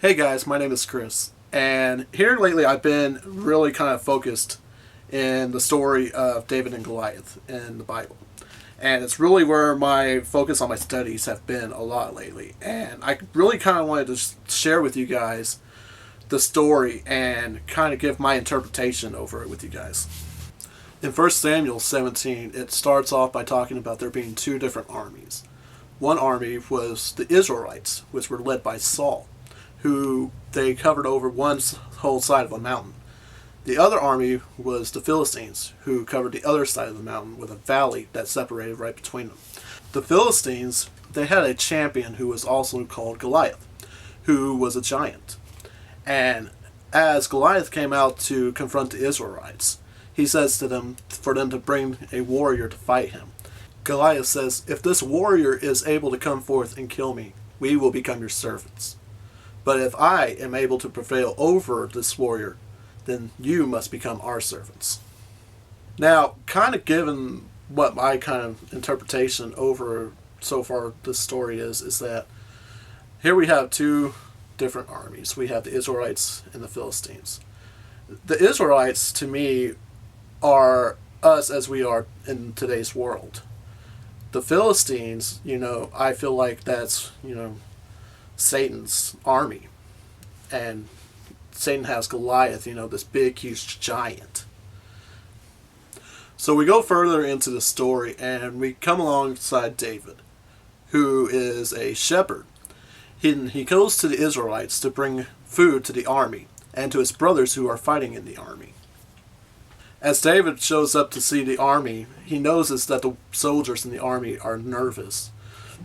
Hey guys, my name is Kris, and here lately I've been really kind of focused in the story of David and Goliath in the Bible. And it's really where my focus on my studies have been a lot lately. And I really kind of wanted to share with you guys the story and kind of give my interpretation over it with you guys. In 1 Samuel 17, it starts off by talking about there being two different armies. One army was the Israelites, which were led by Saul, who they covered over one whole side of a mountain. The other army was the Philistines, who covered the other side of the mountain with a valley that separated right between them. The Philistines, they had a champion who was also called Goliath, who was a giant. And as Goliath came out to confront the Israelites, he says to them for them to bring a warrior to fight him. Goliath says, "If this warrior is able to come forth and kill me, we will become your servants. But if I am able to prevail over this warrior, then you must become our servants." Now, kind of given what my kind of interpretation over so far this story is that here we have two different armies. We have the Israelites and the Philistines. The Israelites, to me, are us as we are in today's world. The Philistines, I feel like that's, Satan's army. And Satan has Goliath, this big, huge giant. So we go further into the story and we come alongside David, who is a shepherd. He goes to the Israelites to bring food to the army and to his brothers who are fighting in the army. As David shows up to see the army, he notices that the soldiers in the army are nervous,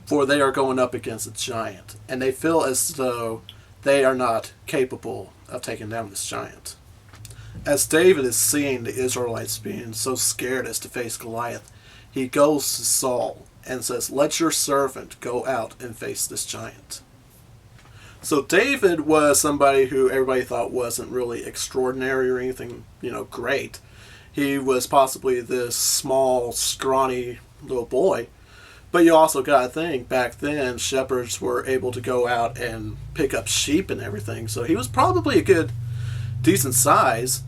for they are going up against a giant, and they feel as though they are not capable of taking down this giant. As David is seeing the Israelites being so scared as to face Goliath, he goes to Saul and says, "Let your servant go out and face this giant." So David was somebody who everybody thought wasn't really extraordinary or anything, great. He was possibly this small, scrawny little boy. But you also got to think, back then, shepherds were able to go out and pick up sheep and everything. So he was probably a good, decent size,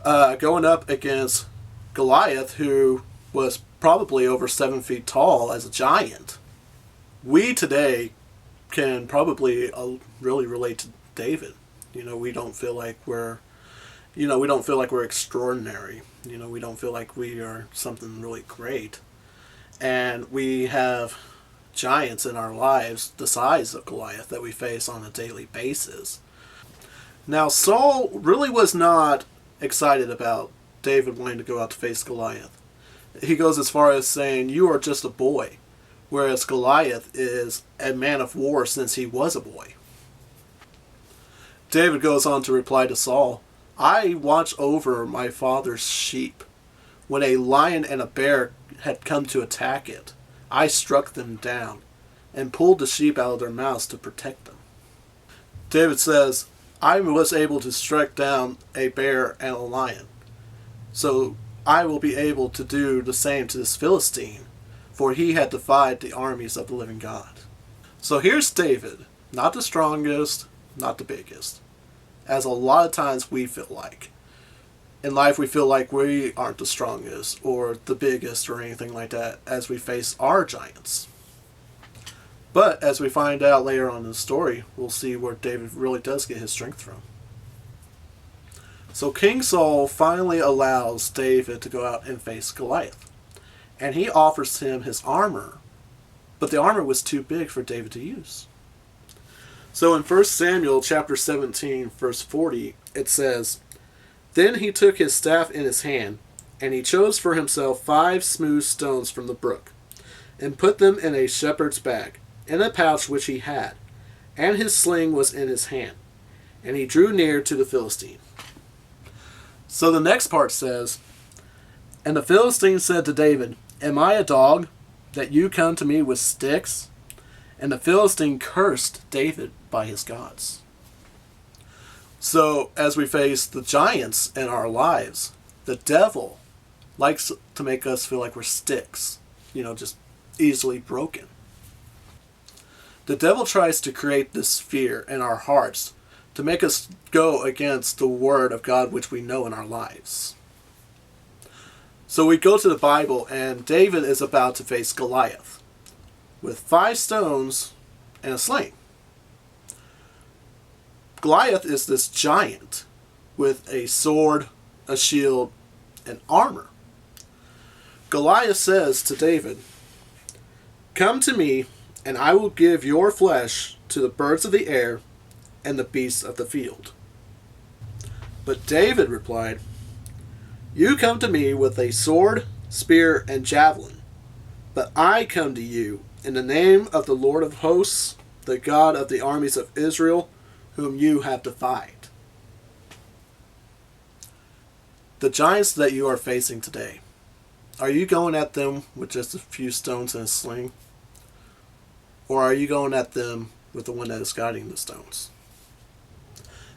going up against Goliath, who was probably over 7 feet tall as a giant. We today can probably really relate to David. We don't feel like we're extraordinary. We don't feel like we are something really great. And we have giants in our lives the size of Goliath that we face on a daily basis. Now, Saul really was not excited about David wanting to go out to face Goliath. He goes as far as saying, "You are just a boy," whereas Goliath is a man of war since he was a boy. David goes on to reply to Saul, "I watch over my father's sheep. When a lion and a bear had come to attack it, I struck them down and pulled the sheep out of their mouths to protect them." David says, "I was able to strike down a bear and a lion, so I will be able to do the same to this Philistine, for he had defied the armies of the living God." So here's David, not the strongest, not the biggest, as a lot of times we feel like. In life, we feel like we aren't the strongest or the biggest or anything like that as we face our giants. But as we find out later on in the story, we'll see where David really does get his strength from. So King Saul finally allows David to go out and face Goliath. And he offers him his armor, but the armor was too big for David to use. So in 1 Samuel chapter 17, verse 40, it says, "Then he took his staff in his hand, and he chose for himself 5 smooth stones from the brook, and put them in a shepherd's bag, in a pouch which he had, and his sling was in his hand. And he drew near to the Philistine." So the next part says, "And the Philistine said to David, 'Am I a dog, that you come to me with sticks?' And the Philistine cursed David by his gods." So, as we face the giants in our lives, the devil likes to make us feel like we're sticks, just easily broken. The devil tries to create this fear in our hearts to make us go against the Word of God which we know in our lives. So we go to the Bible, and David is about to face Goliath with 5 stones and a sling. Goliath is this giant with a sword, a shield, and armor. Goliath says to David, "Come to me, and I will give your flesh to the birds of the air and the beasts of the field." But David replied, "You come to me with a sword, spear, and javelin, but I come to you in the name of the Lord of hosts, the God of the armies of Israel, whom you have defied." The giants that you are facing today, are you going at them with just a few stones and a sling? Or are you going at them with the one that is guiding the stones?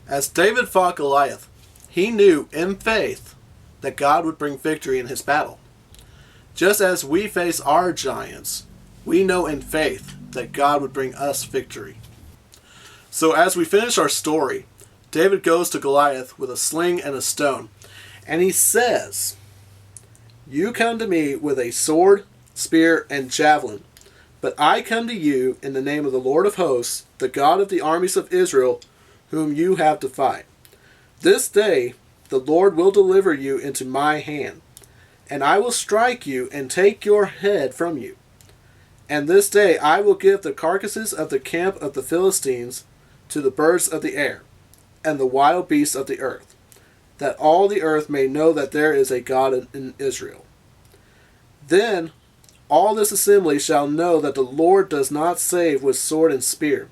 As David fought Goliath, he knew in faith that God would bring victory in his battle. Just as we face our giants, we know in faith that God would bring us victory. So as we finish our story, David goes to Goliath with a sling and a stone, and he says, "You come to me with a sword, spear, and javelin, but I come to you in the name of the Lord of hosts, the God of the armies of Israel, whom you have defied. This day the Lord will deliver you into my hand, and I will strike you and take your head from you. And this day I will give the carcasses of the camp of the Philistines to the birds of the air and the wild beasts of the earth, that all the earth may know that there is a God in Israel. Then all this assembly shall know that the Lord does not save with sword and spear,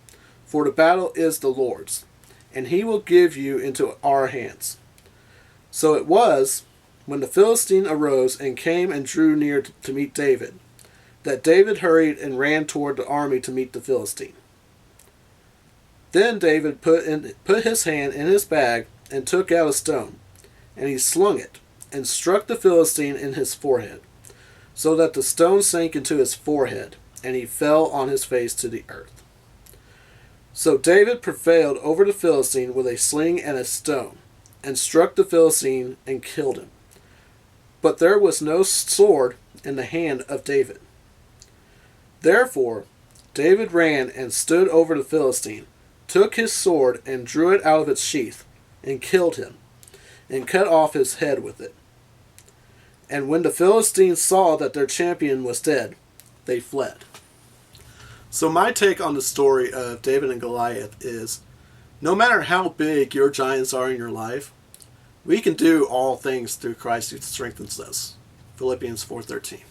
for the battle is the Lord's, and he will give you into our hands." So it was, when the Philistine arose and came and drew near to meet David, that David hurried and ran toward the army to meet the Philistine. Then David put his hand in his bag and took out a stone, and he slung it, and struck the Philistine in his forehead, so that the stone sank into his forehead, and he fell on his face to the earth. So David prevailed over the Philistine with a sling and a stone, and struck the Philistine and killed him. But there was no sword in the hand of David. Therefore David ran and stood over the Philistine, took his sword and drew it out of its sheath, and killed him, and cut off his head with it. And when the Philistines saw that their champion was dead, they fled. So my take on the story of David and Goliath is, no matter how big your giants are in your life, we can do all things through Christ who strengthens us. Philippians 4:13.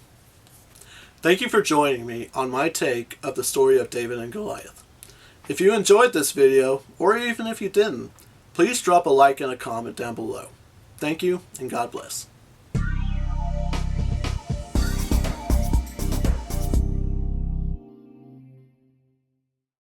Thank you for joining me on my take of the story of David and Goliath. If you enjoyed this video, or even if you didn't, please drop a like and a comment down below. Thank you, and God bless.